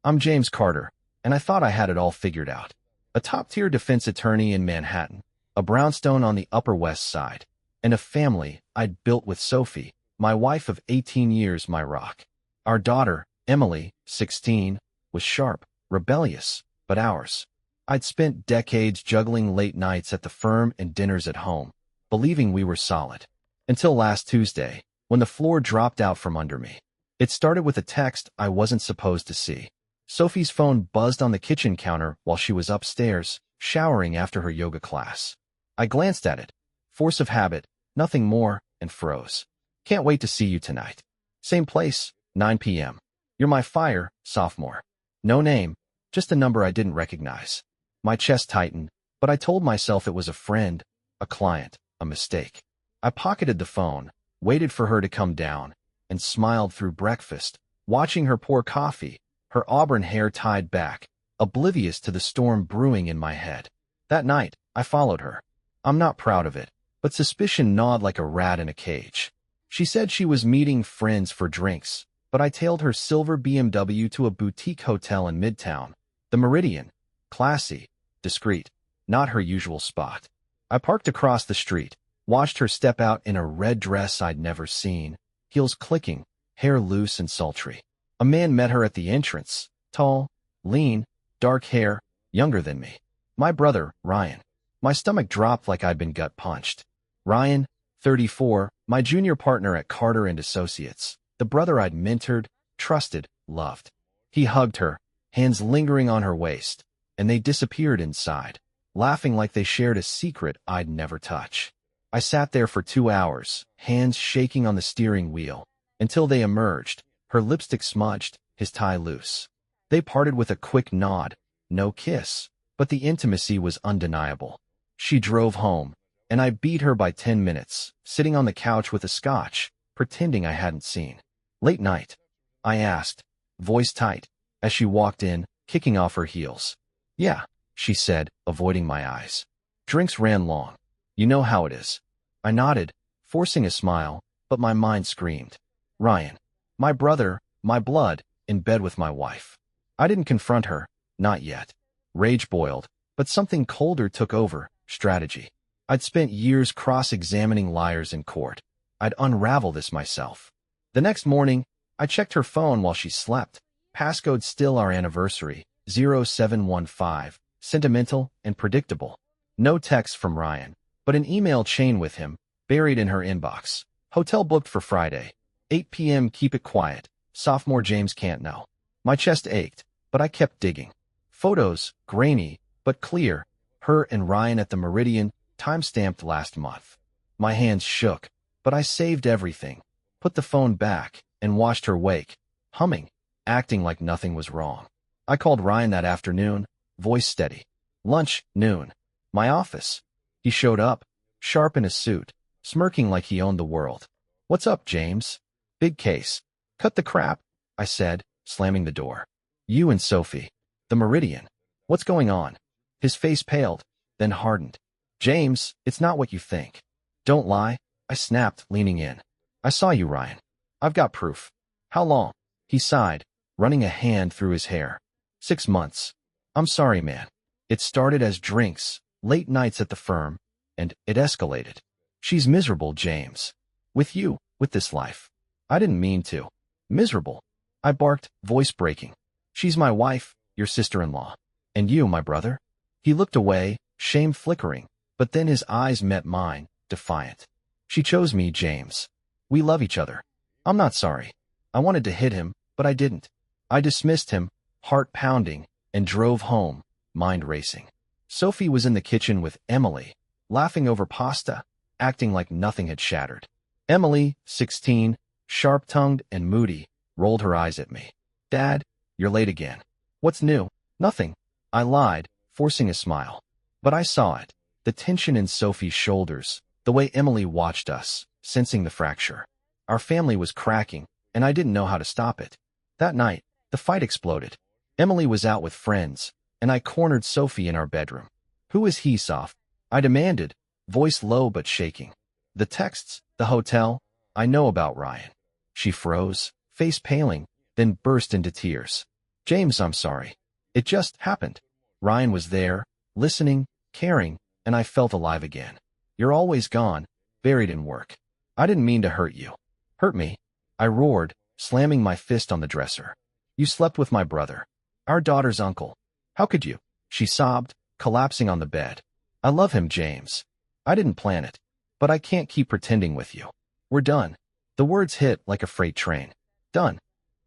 I'm James Carter, and I thought I had it all figured out. A top-tier defense attorney in Manhattan, a brownstone on the Upper West Side, and a family I'd built with Sophie, my wife of 18 years, my rock. Our daughter, Emily, 16, was sharp, rebellious, but ours. I'd spent decades juggling late nights at the firm and dinners at home, believing we were solid. Until last Tuesday, when the floor dropped out from under me. It started with a text I wasn't supposed to see. Sophie's phone buzzed on the kitchen counter while she was upstairs, showering after her yoga class. I glanced at it. Force of habit, nothing more, and froze. Can't wait to see you tonight. Same place, 9 p.m. You're my fire, sophomore. No name, just a number I didn't recognize. My chest tightened, but I told myself it was a friend, a client, a mistake. I pocketed the phone, waited for her to come down, and smiled through breakfast, watching her pour coffee, her auburn hair tied back, oblivious to the storm brewing in my head. That night, I followed her. I'm not proud of it, but suspicion gnawed like a rat in a cage. She said she was meeting friends for drinks, but I tailed her silver BMW to a boutique hotel in Midtown, the Meridian. Classy, discreet, not her usual spot. I parked across the street, watched her step out in a red dress I'd never seen, heels clicking, hair loose and sultry. A man met her at the entrance, tall, lean, dark hair, younger than me. My brother, Ryan. My stomach dropped like I'd been gut punched. Ryan, 34, my junior partner at Carter and Associates, the brother I'd mentored, trusted, loved. He hugged her, hands lingering on her waist, and they disappeared inside, laughing like they shared a secret I'd never touch. I sat there for 2 hours, hands shaking on the steering wheel, until they emerged, her lipstick smudged, his tie loose. They parted with a quick nod, no kiss, but the intimacy was undeniable. She drove home, and I beat her by 10 minutes, sitting on the couch with a scotch, pretending I hadn't seen. Late night, I asked, voice tight, as she walked in, kicking off her heels. Yeah, she said, avoiding my eyes. Drinks ran long. You know how it is. I nodded, forcing a smile, but my mind screamed. Ryan. My brother, my blood, in bed with my wife. I didn't confront her, not yet. Rage boiled, but something colder took over, strategy. I'd spent years cross-examining liars in court. I'd unravel this myself. The next morning, I checked her phone while she slept. Passcode still our anniversary, 0715, sentimental and predictable. No text from Ryan, but an email chain with him, buried in her inbox. Hotel booked for Friday. 8 p.m. Keep it quiet. Sophomore James can't know. My chest ached, but I kept digging. Photos, grainy, but clear. Her and Ryan at the Meridian, time-stamped last month. My hands shook, but I saved everything, put the phone back, and watched her wake, humming, acting like nothing was wrong. I called Ryan that afternoon, voice steady. Lunch, noon. My office. He showed up, sharp in a suit, smirking like he owned the world. What's up, James? Big case. Cut the crap, I said, slamming the door. You and Sophie. The Meridian. What's going on? His face paled, then hardened. James, it's not what you think. Don't lie, I snapped, leaning in. I saw you, Ryan. I've got proof. How long? He sighed, running a hand through his hair. 6 months. I'm sorry, man. It started as drinks, late nights at the firm, and it escalated. She's miserable, James. With you, with this life. I didn't mean to. Miserable. I barked, voice breaking. She's my wife, your sister-in-law. And you, my brother? He looked away, shame flickering, but then his eyes met mine, defiant. She chose me, James. We love each other. I'm not sorry. I wanted to hit him, but I didn't. I dismissed him, heart pounding, and drove home, mind racing. Sophie was in the kitchen with Emily, laughing over pasta, acting like nothing had shattered. Emily, 16, sharp-tongued and moody, rolled her eyes at me. Dad, you're late again. What's new? Nothing. I lied, forcing a smile. But I saw it, the tension in Sophie's shoulders, the way Emily watched us, sensing the fracture. Our family was cracking, and I didn't know how to stop it. That night, the fight exploded. Emily was out with friends, and I cornered Sophie in our bedroom. Who is he, Soph? I demanded, voice low but shaking. The texts, the hotel, I know about Ryan. She froze, face paling, then burst into tears. James, I'm sorry. It just happened. Ryan was there, listening, caring, and I felt alive again. You're always gone, buried in work. I didn't mean to hurt you. Hurt me? I roared, slamming my fist on the dresser. You slept with my brother, our daughter's uncle. How could you? She sobbed, collapsing on the bed. I love him, James. I didn't plan it, but I can't keep pretending with you. We're done. The words hit like a freight train. Done.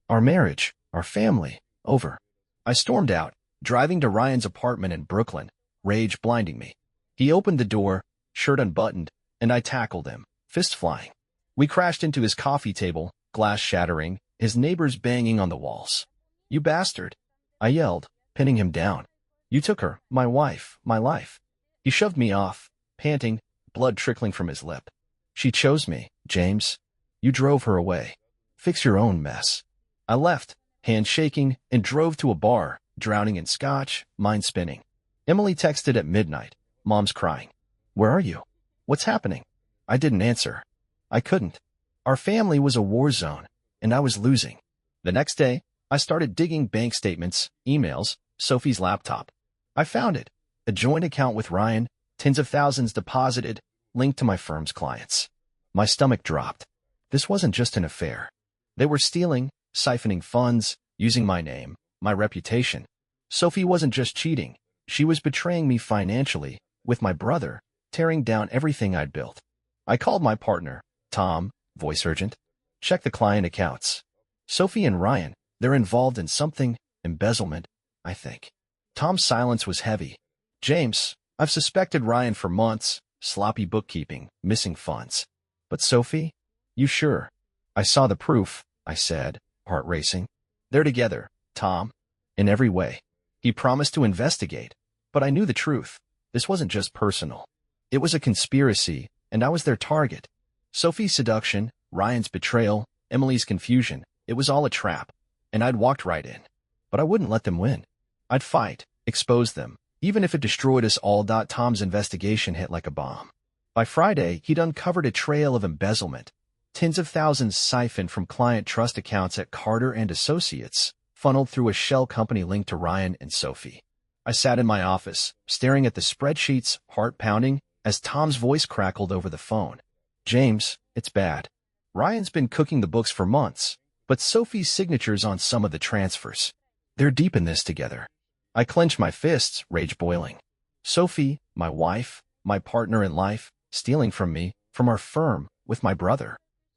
Our marriage, our family, over. I stormed out, driving to Ryan's apartment in Brooklyn, rage blinding me. He opened the door, shirt unbuttoned, and I tackled him, fist flying. We crashed into his coffee table, glass shattering, his neighbors banging on the walls. You bastard! I yelled, pinning him down. You took her, my wife, my life. He shoved me off, panting, blood trickling from his lip. She chose me, James. You drove her away. Fix your own mess. I left, hand shaking, and drove to a bar, drowning in scotch, mind spinning. Emily texted at midnight. Mom's crying. Where are you? What's happening? I didn't answer. I couldn't. Our family was a war zone, and I was losing. The next day, I started digging bank statements, emails, Sophie's laptop. I found it. A joint account with Ryan, tens of thousands deposited, linked to my firm's clients. My stomach dropped. This wasn't just an affair. They were stealing, siphoning funds, using my name, my reputation. Sophie wasn't just cheating. She was betraying me financially, with my brother, tearing down everything I'd built. I called my partner, Tom, voice urgent. Check the client accounts. Sophie and Ryan, they're involved in something, embezzlement, I think. Tom's silence was heavy. James, I've suspected Ryan for months, sloppy bookkeeping, missing funds. But Sophie? You sure? I saw the proof, I said, heart racing. They're together, Tom. In every way. He promised to investigate. But I knew the truth. This wasn't just personal. It was a conspiracy, and I was their target. Sophie's seduction, Ryan's betrayal, Emily's confusion, it was all a trap. And I'd walked right in. But I wouldn't let them win. I'd fight, expose them, even if it destroyed us all. Tom's investigation hit like a bomb. By Friday, he'd uncovered a trail of embezzlement. Tens of thousands siphoned from client trust accounts at Carter and Associates, funneled through a shell company linked to Ryan and Sophie. I sat in my office, staring at the spreadsheets, heart pounding, as Tom's voice crackled over the phone. James, it's bad. Ryan's been cooking the books for months, but Sophie's signature's on some of the transfers. They're deep in this together. I clenched my fists, rage boiling. Sophie, my wife, my partner in life, stealing from me, from our firm, with my brother.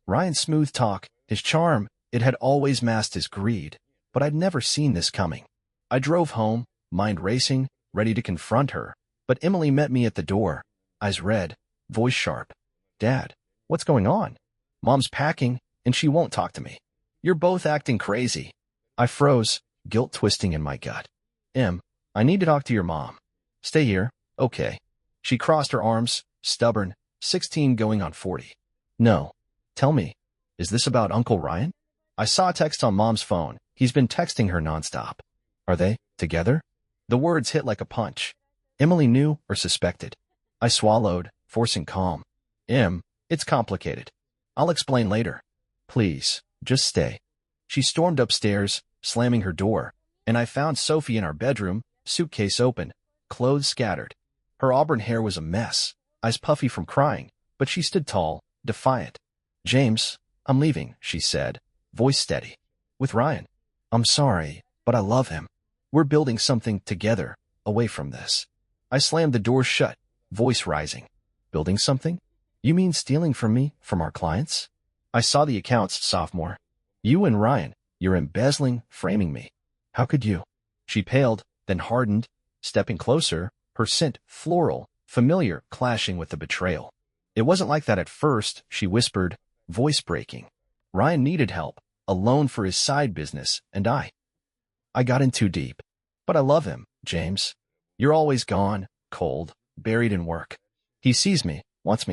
Ryan's smooth talk, his charm, it had always masked his greed, but I'd never seen this coming. I drove home, mind racing, ready to confront her, but Emily met me at the door, eyes red, voice sharp. Dad, what's going on? Mom's packing, and she won't talk to me. You're both acting crazy. I froze, guilt twisting in my gut. I need to talk to your mom. Stay here, okay. She crossed her arms, stubborn, 16 going on 40. No. Tell me, is this about Uncle Ryan? I saw a text on Mom's phone. He's been texting her nonstop. Are they together? The words hit like a punch. Emily knew or suspected. I swallowed, forcing calm. It's complicated. I'll explain later. Please, just stay. She stormed upstairs, slamming her door, and I found Sophie in our bedroom, suitcase open, clothes scattered. Her auburn hair was a mess, eyes puffy from crying, but she stood tall, defiant. James, I'm leaving, she said, voice steady. With Ryan. I'm sorry, but I love him. We're building something together, away from this. I slammed the door shut, voice rising. Building something? You mean stealing from me, from our clients? I saw the accounts, sophomore. You and Ryan, you're embezzling, framing me. How could you? She paled, then hardened, stepping closer, her scent floral, familiar, clashing with the betrayal. It wasn't like that at first, she whispered, voice breaking. Ryan needed help, a loan for his side business, and I got in too deep. But I love him, James. You're always gone, cold, buried in work. He sees me, wants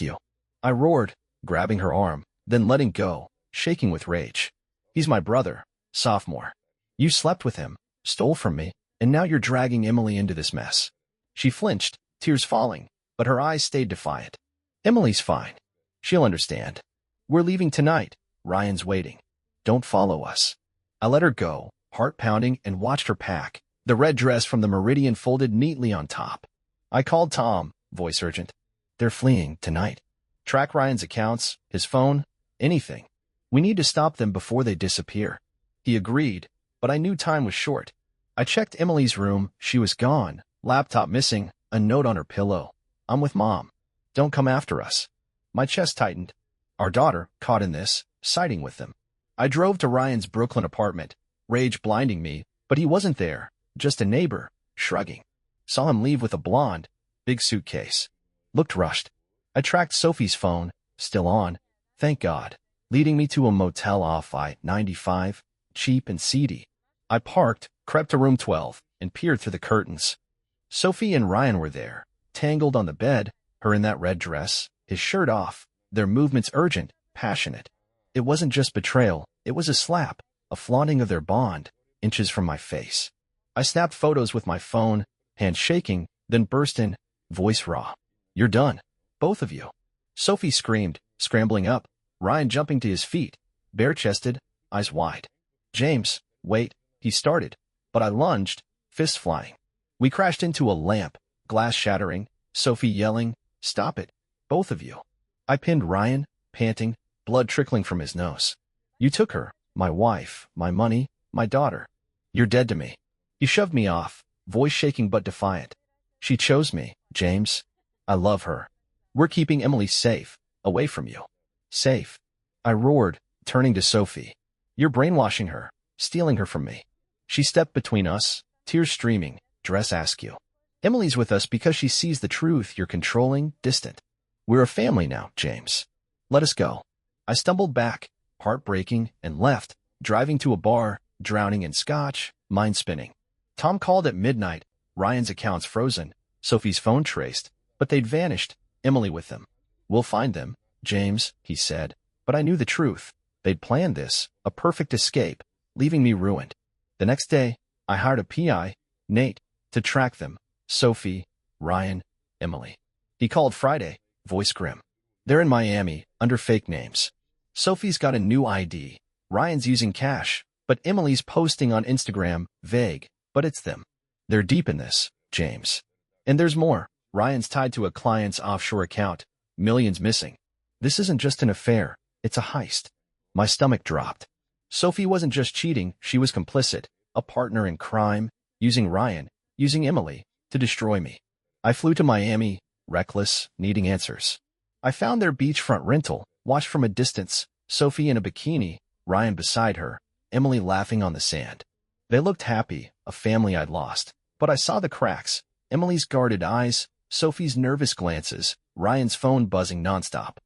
you. I roared, grabbing her arm, then letting go, shaking with rage. He's my brother, sophomore. You slept with him, stole from me, and now you're dragging Emily into this mess. She flinched, tears falling, but her eyes stayed defiant. Emily's fine. She'll understand. We're leaving tonight. Ryan's waiting. Don't follow us. I let her go, heart pounding, and watched her pack, the red dress from the Meridian folded neatly on top. I called Tom, voice urgent. They're fleeing tonight. Track Ryan's accounts, his phone, anything. We need to stop them before they disappear. He agreed, but I knew time was short. I checked Emily's room. She was gone, laptop missing, a note on her pillow. I'm with Mom. Don't come after us. My chest tightened. Our daughter, caught in this, siding with them. I drove to Ryan's Brooklyn apartment, rage blinding me, but he wasn't there, just a neighbor, shrugging. Saw him leave with a blonde, big suitcase. Looked rushed. I tracked Sophie's phone, still on, thank God, leading me to a motel off I-95, cheap and seedy. I parked, crept to room 12, and peered through the curtains. Sophie and Ryan were there, tangled on the bed, her in that red dress, his shirt off, their movements urgent, passionate. It wasn't just betrayal, it was a slap, a flaunting of their bond, inches from my face. I snapped photos with my phone, hand shaking, then burst in, voice raw. You're done. Both of you. Sophie screamed, scrambling up, Ryan jumping to his feet, bare-chested, eyes wide. James, wait, he started, but I lunged, fists flying. We crashed into a lamp, glass shattering, Sophie yelling, stop it, both of you. I pinned Ryan, panting, blood trickling from his nose. You took her, my wife, my money, my daughter. You're dead to me. He shoved me off, voice shaking but defiant. She chose me, James. I love her. We're keeping Emily safe, away from you. Safe. I roared, turning to Sophie. You're brainwashing her, stealing her from me. She stepped between us, tears streaming, dress askew. Emily's with us because she sees the truth. You're controlling, distant. We're a family now, James. Let us go. I stumbled back, heartbreaking, and left, driving to a bar, drowning in scotch, mind spinning. Tom called at midnight, Ryan's accounts frozen, Sophie's phone traced, but they'd vanished, Emily with them. We'll find them, James, he said, but I knew the truth. They'd planned this, a perfect escape, leaving me ruined. The next day, I hired a PI, Nate, to track them, Sophie, Ryan, Emily. He called Friday, voice grim. They're in Miami, under fake names. Sophie's got a new ID. Ryan's using cash, but Emily's posting on Instagram, vague, but it's them. They're deep in this, James. And there's more. Ryan's tied to a client's offshore account, millions missing. This isn't just an affair, it's a heist. My stomach dropped. Sophie wasn't just cheating, she was complicit, a partner in crime, using Ryan, using Emily, to destroy me. I flew to Miami, reckless, needing answers. I found their beachfront rental, watched from a distance, Sophie in a bikini, Ryan beside her, Emily laughing on the sand. They looked happy, a family I'd lost, but I saw the cracks, Emily's guarded eyes, Sophie's nervous glances, Ryan's phone buzzing nonstop.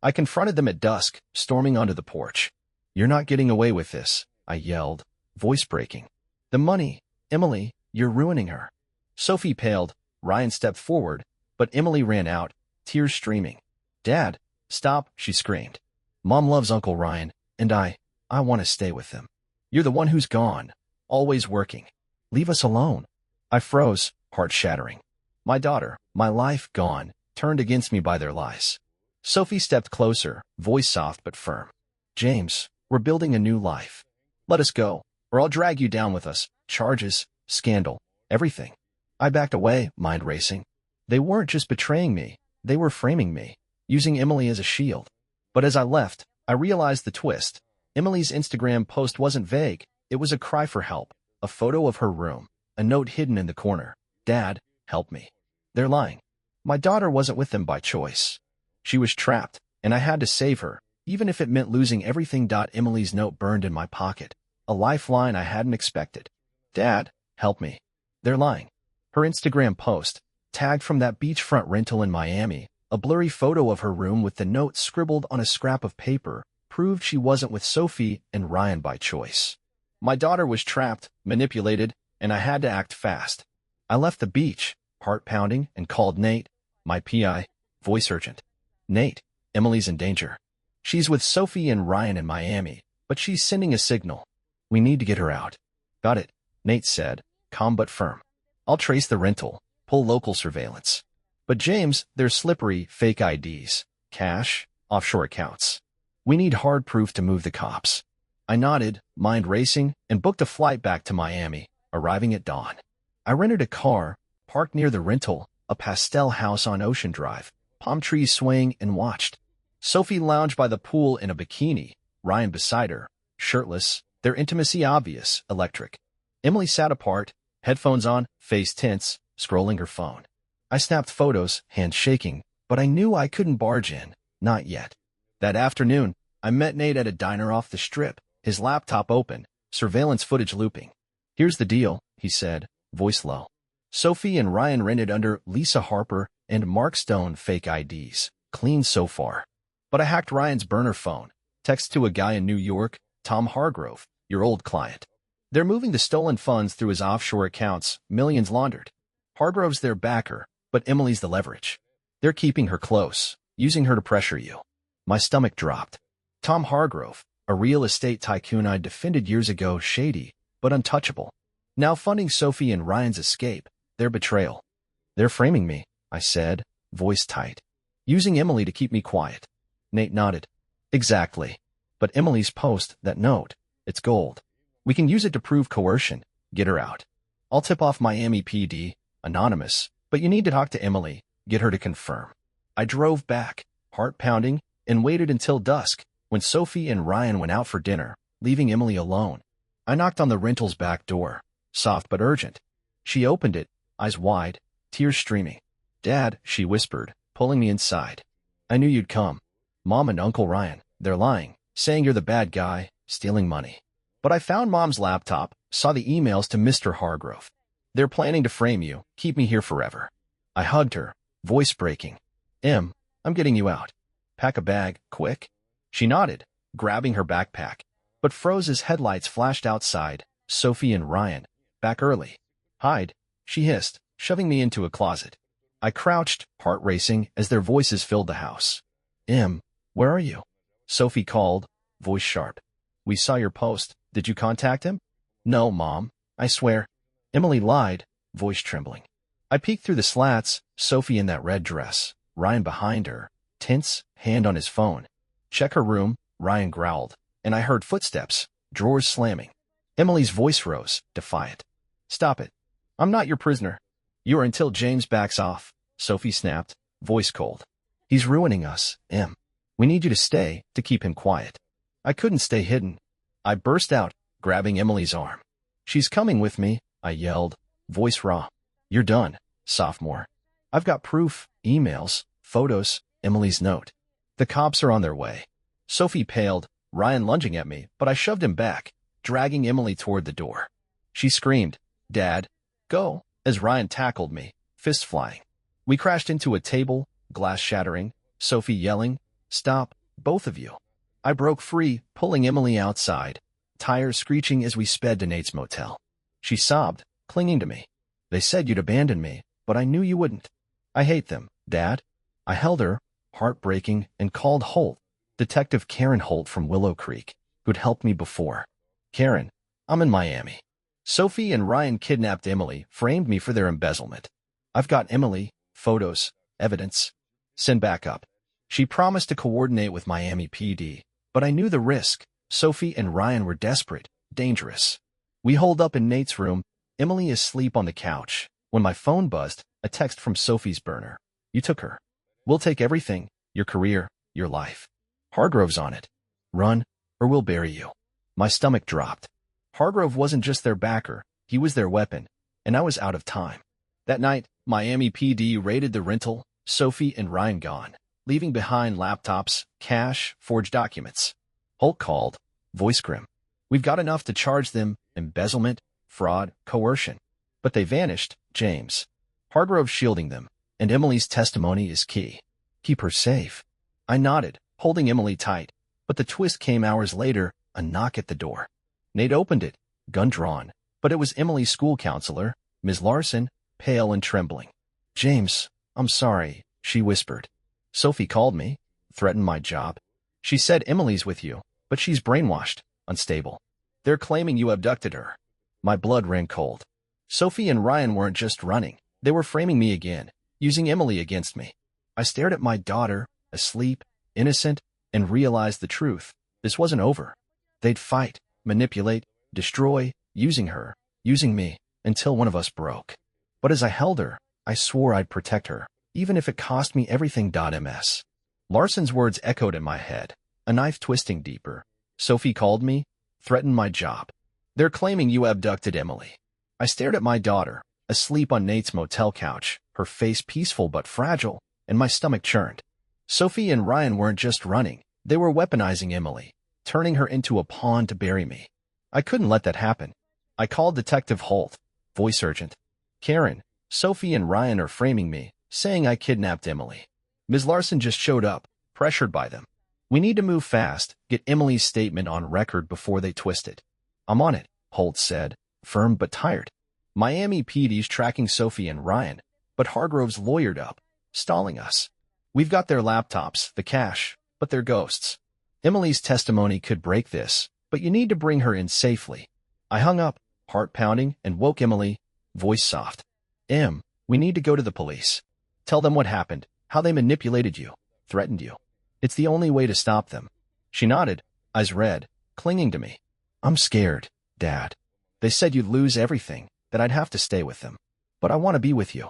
I confronted them at dusk, storming onto the porch. You're not getting away with this, I yelled, voice breaking. The money, Emily, you're ruining her. Sophie paled, Ryan stepped forward, but Emily ran out, tears streaming. Dad, stop, she screamed. Mom loves Uncle Ryan, and I want to stay with them. You're the one who's gone, always working. Leave us alone. I froze, heart shattering. My daughter, my life gone, turned against me by their lies. Sophie stepped closer, voice soft but firm. James, we're building a new life. Let us go, or I'll drag you down with us. Charges, scandal, everything. I backed away, mind racing. They weren't just betraying me, they were framing me, using Emily as a shield. But as I left, I realized the twist. Emily's Instagram post wasn't vague, it was a cry for help, a photo of her room, a note hidden in the corner. Dad, help me. They're lying. My daughter wasn't with them by choice. She was trapped, and I had to save her, even if it meant losing everything. Emily's note burned in my pocket, a lifeline I hadn't expected. Dad, help me. They're lying. Her Instagram post, tagged from that beachfront rental in Miami, a blurry photo of her room with the note scribbled on a scrap of paper, proved she wasn't with Sophie and Ryan by choice. My daughter was trapped, manipulated, and I had to act fast. I left the beach, heart pounding, and called Nate, my PI, voice urgent. Nate, Emily's in danger. She's with Sophie and Ryan in Miami, but she's sending a signal. We need to get her out. Got it, Nate said, calm but firm. I'll trace the rental, pull local surveillance. But James, they're slippery, fake IDs, cash, offshore accounts. We need hard proof to move the cops. I nodded, mind racing, and booked a flight back to Miami, arriving at dawn. I rented a car, parked near the rental, a pastel house on Ocean Drive, palm trees swaying, and watched. Sophie lounged by the pool in a bikini, Ryan beside her, shirtless, their intimacy obvious, electric. Emily sat apart, headphones on, face tense, scrolling her phone. I snapped photos, hands shaking, but I knew I couldn't barge in, not yet. That afternoon, I met Nate at a diner off the strip, his laptop open, surveillance footage looping. "Here's the deal," he said, voice low. "Sophie and Ryan rented under Lisa Harper and Mark Stone fake IDs. Clean so far. But I hacked Ryan's burner phone. Text to a guy in New York, Tom Hargrove, your old client. They're moving the stolen funds through his offshore accounts, millions laundered. Hargrove's their backer, but Emily's the leverage. They're keeping her close, using her to pressure you." My stomach dropped. Tom Hargrove, a real estate tycoon I'd defended years ago, shady, but untouchable. Now funding Sophie and Ryan's escape, their betrayal. "They're framing me," I said, voice tight. "Using Emily to keep me quiet." Nate nodded. "Exactly. But Emily's post, that note, it's gold. We can use it to prove coercion, get her out. I'll tip off Miami PD, anonymous, but you need to talk to Emily, get her to confirm." I drove back, heart pounding, and waited until dusk, when Sophie and Ryan went out for dinner, leaving Emily alone. I knocked on the rental's back door, soft but urgent. She opened it, eyes wide, tears streaming. "Dad," she whispered, pulling me inside. "I knew you'd come. Mom and Uncle Ryan, they're lying, saying you're the bad guy, stealing money. But I found Mom's laptop, saw the emails to Mr. Hargrove. They're planning to frame you, keep me here forever." I hugged her, voice breaking. "Em, I'm getting you out. Pack a bag, quick." She nodded, grabbing her backpack, but froze as headlights flashed outside. "Sophie and Ryan, back early." "Hide," she hissed, shoving me into a closet. I crouched, heart racing, as their voices filled the house. "Em, where are you?" Sophie called, voice sharp. "We saw your post. Did you contact him?" "No, Mom. I swear." Emily lied, voice trembling. I peeked through the slats, Sophie in that red dress, Ryan behind her, tense, hand on his phone. "Check her room," Ryan growled, and I heard footsteps, drawers slamming. Emily's voice rose, defiant. "Stop it. I'm not your prisoner." "You are until James backs off," Sophie snapped, voice cold. "He's ruining us, Em. We need you to stay, to keep him quiet." I couldn't stay hidden. I burst out, grabbing Emily's arm. "She's coming with me," I yelled, voice raw. "You're done, sophomore. I've got proof, emails, photos, Emily's note. The cops are on their way." Sophie paled, Ryan lunging at me, but I shoved him back, dragging Emily toward the door. She screamed, "Dad, go," as Ryan tackled me, fists flying. We crashed into a table, glass shattering, Sophie yelling, "Stop, both of you." I broke free, pulling Emily outside, tires screeching as we sped to Nate's motel. She sobbed, clinging to me. "They said you'd abandon me, but I knew you wouldn't." "I hate them, Dad." I held her, heartbreaking, and called Holt, Detective Karen Holt from Willow Creek, who'd helped me before. "Karen, I'm in Miami. Sophie and Ryan kidnapped Emily, framed me for their embezzlement. I've got Emily, photos, evidence. Send backup." She promised to coordinate with Miami PD, but I knew the risk. Sophie and Ryan were desperate, dangerous. We holed up in Nate's room, Emily asleep on the couch, when my phone buzzed, a text from Sophie's burner. "You took her. We'll take everything, your career, your life. Hargrove's on it. Run, or we'll bury you." My stomach dropped. Hargrove wasn't just their backer, he was their weapon, and I was out of time. That night, Miami PD raided the rental, Sophie and Ryan gone, leaving behind laptops, cash, forged documents. Holt called, voice grim. "We've got enough to charge them, embezzlement, fraud, coercion. But they vanished, James. Hargrove's shielding them, and Emily's testimony is key. Keep her safe." I nodded, holding Emily tight, but the twist came hours later, a knock at the door. Nate opened it, gun drawn, but it was Emily's school counselor, Ms. Larson, pale and trembling. "James, I'm sorry," she whispered. "Sophie called me, threatened my job. She said Emily's with you, but she's brainwashed, unstable. They're claiming you abducted her." My blood ran cold. Sophie and Ryan weren't just running. They were framing me again, using Emily against me. I stared at my daughter, asleep, innocent, and realized the truth. This wasn't over. They'd fight, manipulate, destroy, using her, using me, until one of us broke. But as I held her, I swore I'd protect her, even if it cost me everything. Ms. Larson's words echoed in my head, a knife twisting deeper. Sophie called me, threatened my job. They're claiming you abducted Emily. I stared at my daughter, asleep on Nate's motel couch, her face peaceful but fragile, and my stomach churned. Sophie and Ryan weren't just running, they were weaponizing Emily, turning her into a pawn to bury me. I couldn't let that happen. I called Detective Holt, voice urgent. Karen, Sophie and Ryan are framing me, saying I kidnapped Emily. Ms. Larson just showed up, pressured by them. We need to move fast, get Emily's statement on record before they twist it. I'm on it, Holt said, firm but tired. Miami PD's tracking Sophie and Ryan, but Hargrove's lawyered up, stalling us. We've got their laptops, the cash, but they're ghosts. Emily's testimony could break this, but you need to bring her in safely. I hung up, heart pounding, and woke Emily, voice soft. Em, we need to go to the police. Tell them what happened, how they manipulated you, threatened you. It's the only way to stop them. She nodded, eyes red, clinging to me. I'm scared, Dad. They said you'd lose everything, that I'd have to stay with them. But I want to be with you.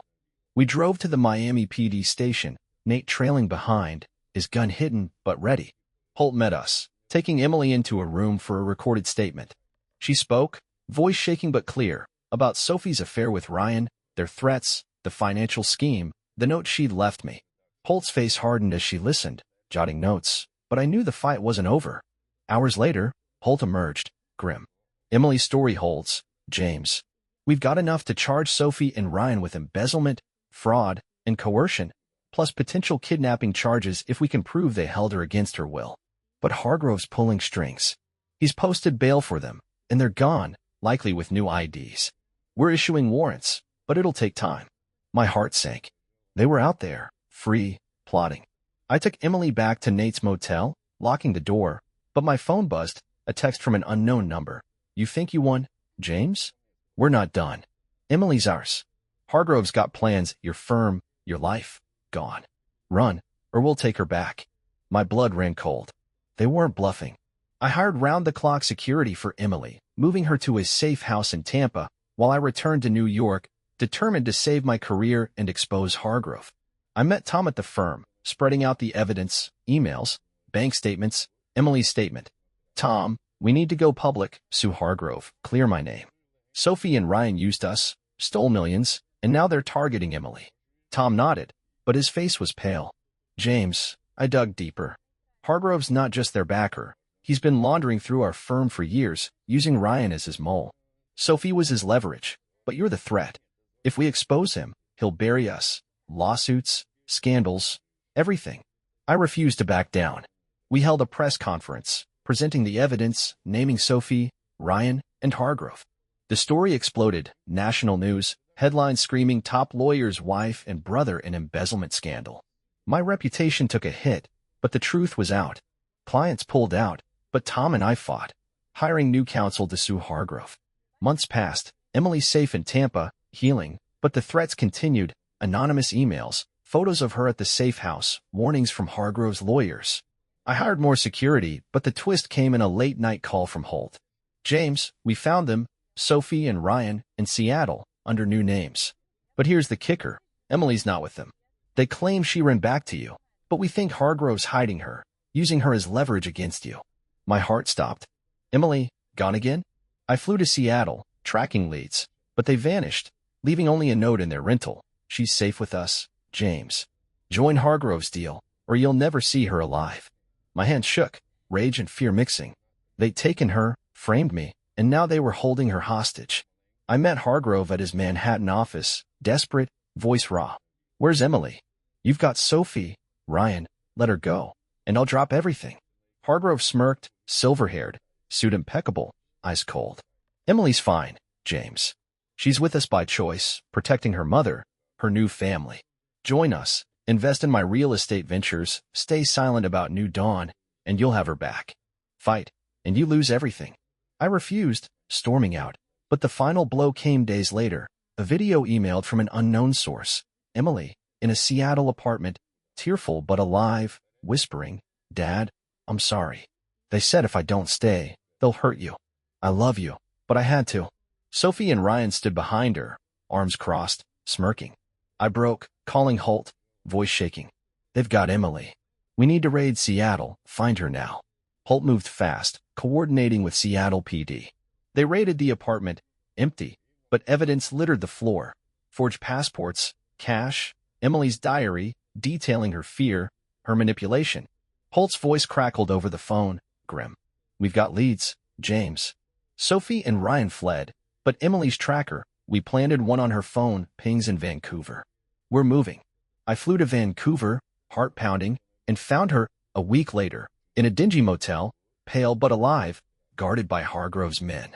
We drove to the Miami PD station, Nate trailing behind, his gun hidden but ready. Holt met us, taking Emily into a room for a recorded statement. She spoke, voice shaking but clear, about Sophie's affair with Ryan, their threats, the financial scheme, the note she'd left me. Holt's face hardened as she listened, jotting notes, but I knew the fight wasn't over. Hours later, Holt emerged, grim. Emily's story holds, James. We've got enough to charge Sophie and Ryan with embezzlement, fraud, and coercion, plus potential kidnapping charges if we can prove they held her against her will. But Hargrove's pulling strings. He's posted bail for them, and they're gone, likely with new IDs. We're issuing warrants, but it'll take time. My heart sank. They were out there, free, plotting. I took Emily back to Nate's motel, locking the door, but my phone buzzed, a text from an unknown number. You think you won, James? We're not done. Emily's ours. Hargrove's got plans, your firm, your life, gone. Run, or we'll take her back. My blood ran cold. They weren't bluffing. I hired round-the-clock security for Emily, moving her to a safe house in Tampa, while I returned to New York, determined to save my career and expose Hargrove. I met Tom at the firm, spreading out the evidence, emails, bank statements, Emily's statement. Tom, we need to go public, sue Hargrove, clear my name. Sophie and Ryan used us, stole millions, and now they're targeting Emily. Tom nodded, but his face was pale. James, I dug deeper. Hargrove's not just their backer. He's been laundering through our firm for years, using Ryan as his mole. Sophie was his leverage, but you're the threat. If we expose him, he'll bury us. Lawsuits, scandals, everything. I refused to back down. We held a press conference, presenting the evidence, naming Sophie, Ryan, and Hargrove. The story exploded, national news, headlines screaming top lawyer's wife and brother in embezzlement scandal. My reputation took a hit, but the truth was out. Clients pulled out, but Tom and I fought, hiring new counsel to sue Hargrove. Months passed, Emily safe in Tampa, healing, but the threats continued, anonymous emails, photos of her at the safe house, warnings from Hargrove's lawyers. I hired more security, but the twist came in a late-night call from Holt. James, we found them, Sophie and Ryan, in Seattle, under new names. But here's the kicker, Emily's not with them. They claim she ran back to you, but we think Hargrove's hiding her, using her as leverage against you. My heart stopped. Emily, gone again? I flew to Seattle, tracking leads, but they vanished, leaving only a note in their rental. She's safe with us, James. Join Hargrove's deal, or you'll never see her alive. My hands shook, rage and fear mixing. They'd taken her, framed me, and now they were holding her hostage. I met Hargrove at his Manhattan office, desperate, voice raw. Where's Emily? You've got Sophie, Ryan, let her go, and I'll drop everything. Hargrove smirked, silver-haired, suit impeccable, eyes cold. Emily's fine, James. She's with us by choice, protecting her mother, her new family. Join us, invest in my real estate ventures, stay silent about New Dawn, and you'll have her back. Fight, and you lose everything. I refused, storming out, but the final blow came days later, a video emailed from an unknown source. Emily, in a Seattle apartment, tearful but alive, whispering, Dad, I'm sorry. They said if I don't stay, They'll hurt you. I love you, but I had to. Sophie and Ryan stood behind her, arms crossed, smirking. I broke, calling Holt, voice shaking. They've got Emily. We need to raid Seattle, find her now. Holt moved fast, coordinating with Seattle PD. They raided the apartment, empty, but evidence littered the floor. Forged passports, cash, Emily's diary, detailing her fear, her manipulation. Holt's voice crackled over the phone, grim. We've got leads, James. Sophie and Ryan fled, but Emily's tracker, we planted one on her phone, pings in Vancouver. We're moving. I flew to Vancouver, heart pounding, and found her, a week later, in a dingy motel, pale but alive, guarded by Hargrove's men.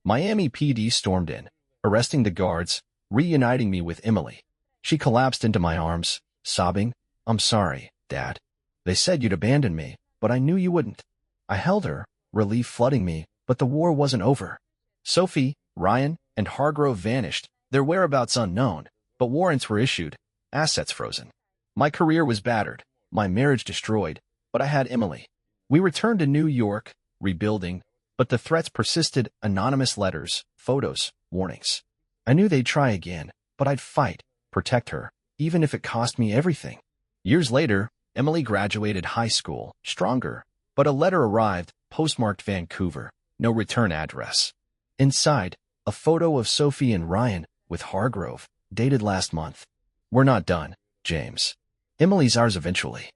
Miami PD stormed in, arresting the guards, reuniting me with Emily. She collapsed into my arms, sobbing, I'm sorry, Dad. They said you'd abandon me, but I knew you wouldn't. I held her, relief flooding me, but the war wasn't over. Sophie, Ryan, and Hargrove vanished, their whereabouts unknown, but warrants were issued, assets frozen. My career was battered, my marriage destroyed, but I had Emily. We returned to New York, rebuilding, but the threats persisted, anonymous letters, photos, warnings. I knew they'd try again, but I'd fight, protect her, even if it cost me everything. Years later, Emily graduated high school, stronger, but a letter arrived, postmarked Vancouver, no return address. Inside, a photo of Sophie and Ryan with Hargrove, dated last month. We're not done, James. Emily's ours eventually.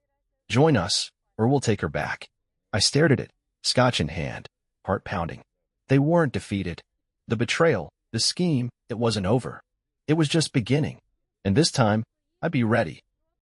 Join us, or we'll take her back. I stared at it, scotch in hand, heart pounding. They weren't defeated. The betrayal, the scheme, it wasn't over. It was just beginning. And this time, I'd be ready.